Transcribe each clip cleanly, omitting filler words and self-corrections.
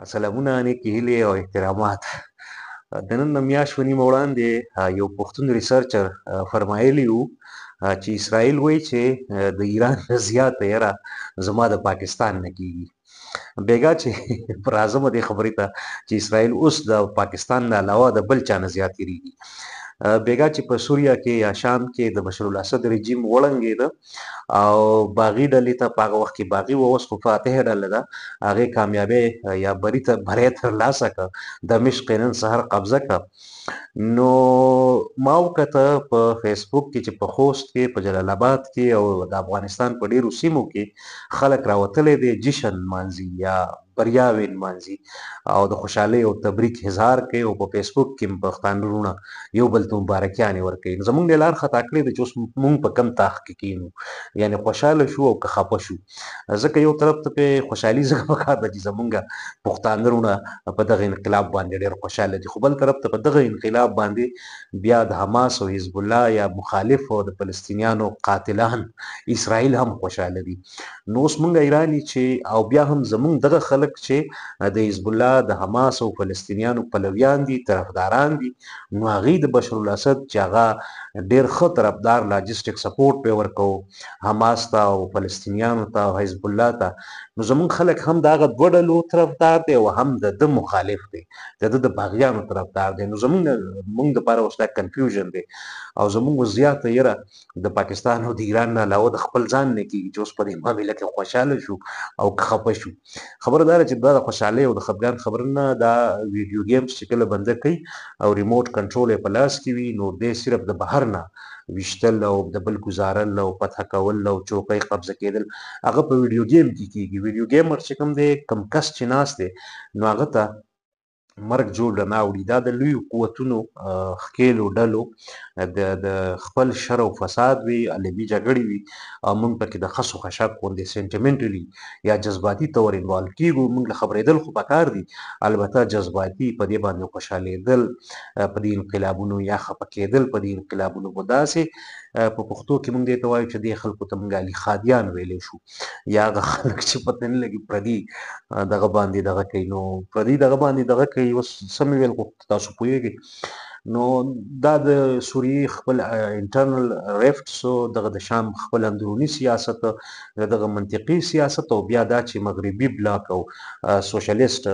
سلامونه نیکې هیلې او احترامات. د نن نه میاشت ونیمه وړاندې یو پښتون ریسرچر فرمایلي وو چې اسرائیل وایي چې د ایران نه زیاته یره زما د پاکستان نه کیږي. بیګا چې راځمه دې خبرې ته چې اسرائیل اوس د پاکستان نه علاوه د بل چا نه زیات یریږي. بیګا چې په سوریه کې یا شام کې د بشر الاسد رژیم وړنګېده او باغي ډلې ته په هغه وخت کې باغي وه، اوس خو فاتحه ډله ده، هغې کامیابۍ یا بری ترلاسه کړه، دمشق یې نن سهار قبضه کړه. نو ما وکته په فیسبوک کې چې په خوست کې، په جلال آباد کې او د افغانستان په ډیرو سیمو کې خلک راوتلی دی، جشن نمانځي یا بریاوې نمانځي او د خوشحالۍ او تبریک اظهار کوي او په فیسبوک کې پښتانه وروڼه یو بل ته مبارکیانې ورکوي. نو زموږ ډېر لار خطا کړې ده چې اوس موږ په کم تاخ کې کینو، یعنې خوشحاله شو او که خفه شو. ځکه یو طرف ته پې خوشحالي ځکه پکار ده چې زمونږ پښتانه وروڼه په دغه انقلاب باندې ډېر خوشحاله دي، خو بل طرف ته په دغه انقلاب باندې بیا د حماس او حزب الله یا مخالف او د فلسطینیانو قاتلان اسرائیل هم خوشحاله دي. نو اوس مونږ ایرانی چې او بیا هم زمونږ دغه خلک چې د حزب الله د حماس او فلسطینیانو پلویان دي، طرفداران دي، نو هغوی د بشر الاسد چې هغه ډېر ښه طرفدار لاجسټک سپورټ پې ورکوو حماس ته او فلسطینیانو ته او حزب الله ته، نو زمونږ خلک هم د هغه دوه ډلو طرفدار دی او هم د ده مخالف دی، د ده د باغیانو طرفدار دی. نو زمونږ دپاره اوس دا کنفیوژن دی او زمونږ اوس زیاته یره د پاکستان او د ایران نه علاوه د خپل ځان نه کېږي چې اوس په دې معامله کې خوشحاله شو او که خفه شو. خبره دا ده چې دا د خوشحالۍ او د خفګان خبره نه، دا ویډیو ګیمز چې کله بنده کوي او ریموټ کنټرول یې په لاس کې وي، نو دی صرف د بهر نه ویشتل او د بل ګزارل او فتح کول او چوکۍ قبضه کېدل هغه په ویډیو گیم کې کېږي. ویډیو ګیمر چې کوم دی، کم کس چې ناست دی، نو هغه ته مرګ جوړ نه اوړي. دا د لویو قوتونو ښکېلو ډلو د خپل شر او فساد وي، علمي جګړې وي او موږ پکې د خس و خشاک غوندې سینټیمنټلي یا جذباتي طور انوالو کېږو. موږ له خبرېدل خو پکار دي، البته جذباتي په دې باندې خوشحالېدل په دې انقلابونو یا خفه کېدل په دې انقلابونو به داسې په پښتو کې موږ دې ته وایو چې دې خلکو ته موږ علي خادیان ویلی شو، یا هغه خلک چې پته نه لګي پردي دغه باندې دغه کوي، نو پردي دغه باندې دغه کوي. اوس څه مې ویل غوښتل تاسو پوهېږئ. نو دا د سوریې خپل انټرنل ریفټس، دغه د شام خپل اندروني سیاست، دغه منطقي سیاست، او بیا دا چې مغربي بلاک او سوشلیست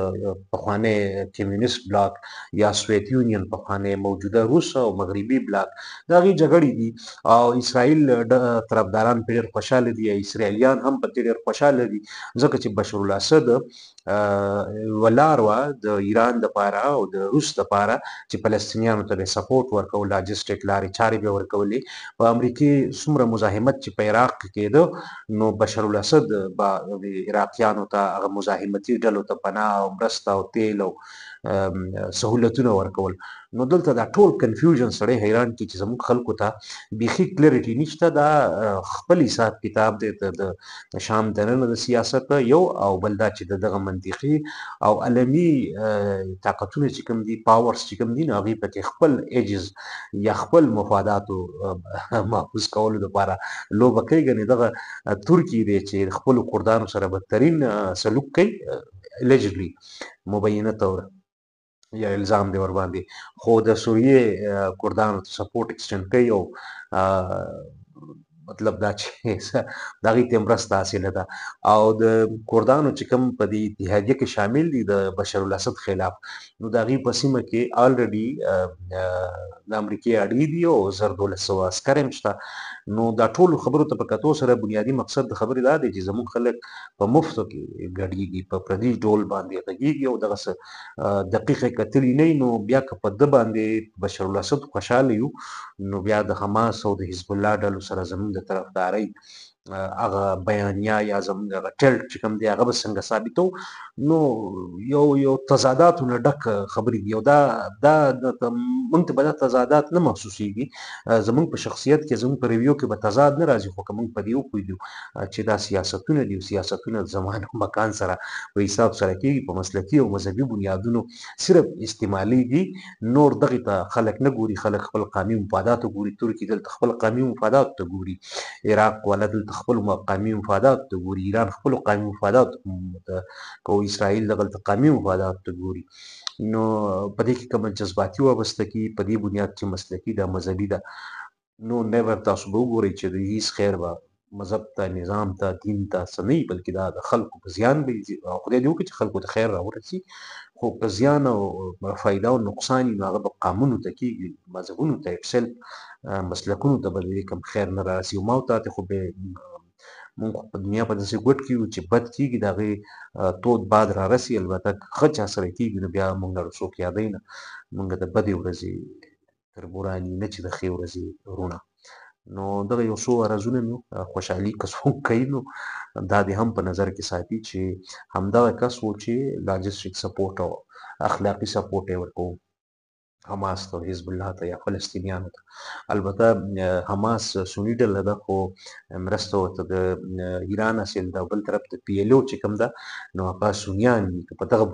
پخوانی کمیونیست بلاک یا سویت یونین پخوانی موجوده روس او مغربي بلاک، د هغې جګړې دي او اسرائیل طرفداران پرې ډېر خوشحاله دي، اسرائیلیان هم په دې ډېر خوشحاله دي، ځکه چې بشر الاسد یوه لار وه د ایران دپاره او د روس دپاره چې فلسطینیانو ته به سپورټ ورکول، لاجسټک لارې چارې به ورکولې. په امریکې څومره مزاحمت چې په عراق کې کېده، نو بشر الاسد به عراقیانو ته هغه مزاحمتي ډلو ته پناه او مرسته او تیل او سهولتونه ورکول. نو دلته دا ټول کنفیوژن سړی حیران کړي چې زموږ خلکو ته بیخي کلیرټي نشته. دا خپل حساب کتاب دی د شام دننه د سیاست یو، او بل دا چې دغه منطقي او علمي طاقتونه چې کوم دي، پاورز چې کوم دي، نو هغوی پکې خپل ایجز یا خپل مفاداتو محفوظ کولو دپاره لوبه کوي. ګنې دغه ترکي دی چې خپلو کردانو سره بدترین سلوک کوي، الجلی مبینه طور یا الزام دی ور باندې، خو د سوریې کردانو ته سپورټ ایکسټنډ کوي او مطلب دا چې د هغوی ته مرسته حاصله ده. او د کردانو چې کوم په دې اتحادیه کې شامل دي د بشر الاسد خلاف، نو د هغوی په سیمه کې الریډي د امریکې اډې دي او 1200 عسکر هم شته. نو دا ټولو خبرو ته په کتو سره بنیادي مقصد د خبرې دا دی چې زموږ خلک په مفتو کې ګډېږي، په پردي ډول باندې غږېږي او دغسې دقیقې کتلې نه وي. نو بیا که په ده باندې بشر الاسد خوشحاله یو، نو بیا د حماس او د حزب الله ډلو سره زموږ د طرفدارۍ هغه بیانیه یا زموږ هغه ټلټ چې کوم دی هغه به څنګه ثابتو. نو یو تضاداتو نه ډک خبرې دي او دا موږ ته به دا تضادات نه محسوسېږي. زموږ په شخصیت کې، زموږ په رویو کې به تضاد نه راځي، خو که موږ په دې وپوهېږو چې دا سیاستونه دي او سیاستونه د زمان او مکان سره په حساب سره کېږي، په مسلکي او مذهبي بنیادونو صرف استعمالیږي، نور دغې ته خلک نه ګوري. خلک خپل قومي مفاداتو ګوري، ترکي دلته خپل قومي مفاداتو ته ګوري، عراق والا دلته د خپلو قومي مفاداتو ته ګوري، ایران خپلو قومي مفاداتو ته، که اسرائیل دغلته قومي مفاداتو ته ګوري، نو په دې کې کومه جذباتي وابستګي په دې بنیاد چې مسلکي ده، مذهبي ده، نو نیور تاسو به وګورئ چې د هیڅ خیر به مذهب ته، نظام ته، دین ته څه نه وي، بلکې دا د خلکو په زیان به وي. خدای دې وکړي چې خلکو ته خیر راورسي، خو که زیان او فایده او نقصان وي، نو هغه به قومونو ته کېږي، مذهبونو ته، مسلکونو ته به د دې کوم خیر نه رارسي. او ما او تاته خو مونږ په دنیا په داسې ګوټ کې یو چې بد کېږي د هغې تود باد رارسي. البته که ښه چا سره کېږي نو بیا مونږ نه څوک یادوي نه، مونږ د بدې ورځې تربوران یو، نه چې د ښې ورځې وروڼه. نو دغه یو څو عرضونه مې وو. خوشحالي که څوک کوي نو دا دې هم په نظر کې ساتي چې همدغه کس و چې لاجسټیک سپورټ او اخلاقي سپورټ یې ورکوو حماس ته، حزب الله ته یا فلسطینیانو ته. البته حماس سني ډله ده، خو مرسته ورته د ایران اصل ده، او بل طرف ته پی ایل او چې کوم ده نو هغه سنیان دي. که په دغه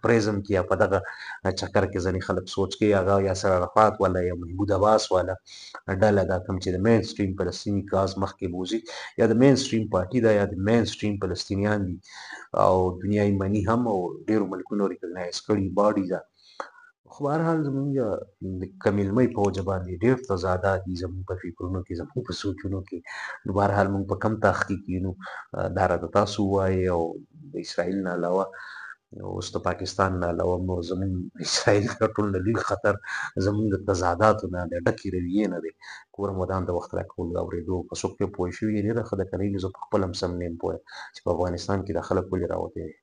پریزم کې یا په دغه چکر کې ځینې خلک سوچ کوي هغه یاسر عرفات والا یا محمود عباس والا ډله ده، کوم چې د مین سټریم فلسطیني کاز مخکې بوځي، یا د مین سټریم پارټي ده، یا د مین سټریم فلسطینیان دي، او دنیایي مني هم او ډېرو ملکونو ریکګنایز کړي باډي ده. خو به هر حال زموږ د کمیلمۍ په وجه باندې ډېر تضادات دي زموږ په فکرونو کې، زموږ په سوچونو کې. نو به هر حال موږ په کم تحقیق کې یو، دا راته تاسو ووایئ. او د اسرائیل نه علاوه اوس د پاکستان نه علاوه نور زموږ اسرائیل تر ټولو نه لوی خطر زموږ د تضاداتو نه، د ډکې رویې نه دی. کور ودان د وخت راکول د اورېدو، که څوک پرې پوه شوي یې ډېره ښه ده، که نه وي نو زه په خپله هم سم نه یم پوهه چې په افغانستان کې دا خلک ولې راوتلي دي.